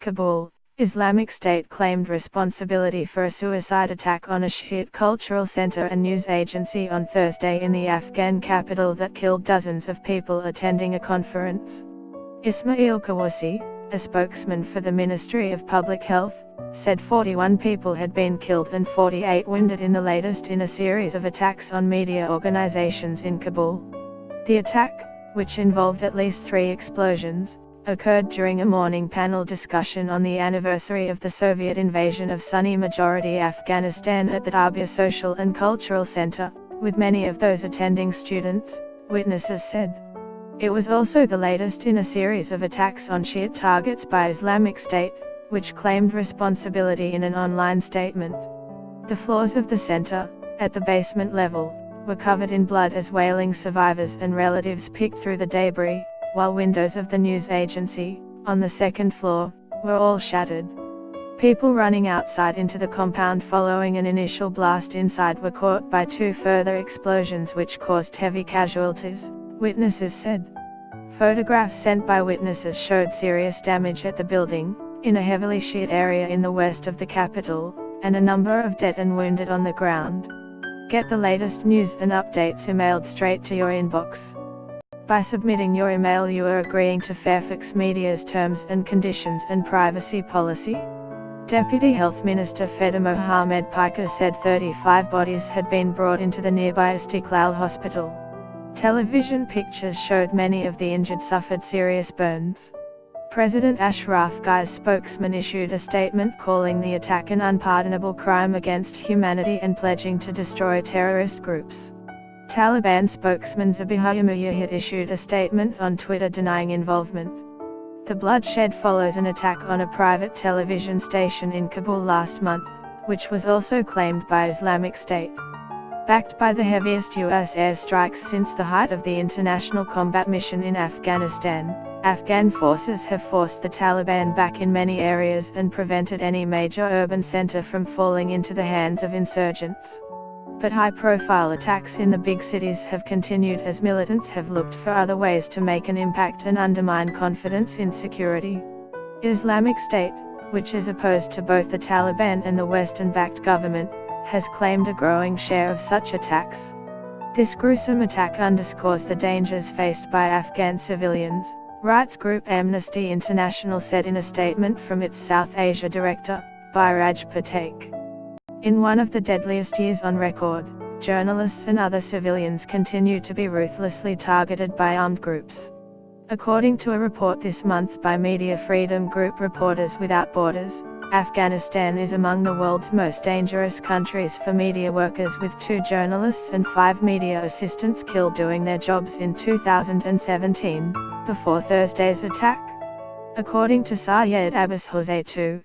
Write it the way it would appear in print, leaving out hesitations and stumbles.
Kabul, Islamic State claimed responsibility for a suicide attack on a Shiite cultural center and news agency on Thursday in the Afghan capital that killed dozens of people attending a conference. Ismail Kawasi, a spokesman for the Ministry of Public Health, said 41 people had been killed and 48 wounded in the latest in a series of attacks on media organizations in Kabul. The attack, which involved at least 3 explosions, occurred during a morning panel discussion on the anniversary of the Soviet invasion of Sunni-majority Afghanistan at the Tabia Social and Cultural Center, with many of those attending students, witnesses said. It was also the latest in a series of attacks on Shiite targets by Islamic State, which claimed responsibility in an online statement. The floors of the center, at the basement level, were covered in blood as wailing survivors and relatives picked through the debris, while windows of the news agency, on the second floor, were all shattered. People running outside into the compound following an initial blast inside were caught by 2 further explosions which caused heavy casualties, witnesses said. Photographs sent by witnesses showed serious damage at the building, in a heavily Shiite area in the west of the capital, and a number of dead and wounded on the ground. Get the latest news and updates emailed straight to your inbox. By submitting your email, you are agreeing to Fairfax Media's terms and conditions and privacy policy. Deputy Health Minister Feda Mohammed Piker said 35 bodies had been brought into the nearby Istiklal Hospital. Television pictures showed many of the injured suffered serious burns. President Ashraf Ghani's spokesman issued a statement calling the attack an unpardonable crime against humanity and pledging to destroy terrorist groups. Taliban spokesman Zabihullah Mujahid issued a statement on Twitter denying involvement. The bloodshed follows an attack on a private television station in Kabul last month, which was also claimed by Islamic State. Backed by the heaviest U.S. airstrikes since the height of the international combat mission in Afghanistan, Afghan forces have forced the Taliban back in many areas and prevented any major urban center from falling into the hands of insurgents. But high-profile attacks in the big cities have continued as militants have looked for other ways to make an impact and undermine confidence in security. Islamic State, which is opposed to both the Taliban and the Western-backed government, has claimed a growing share of such attacks. This gruesome attack underscores the dangers faced by Afghan civilians, rights group Amnesty International said in a statement from its South Asia director, Biraj Patek. In one of the deadliest years on record, journalists and other civilians continue to be ruthlessly targeted by armed groups. According to a report this month by media freedom group Reporters Without Borders, Afghanistan is among the world's most dangerous countries for media workers, with 2 journalists and 5 media assistants killed doing their jobs in 2017, before Thursday's attack. According to Syed Abbas Hossein,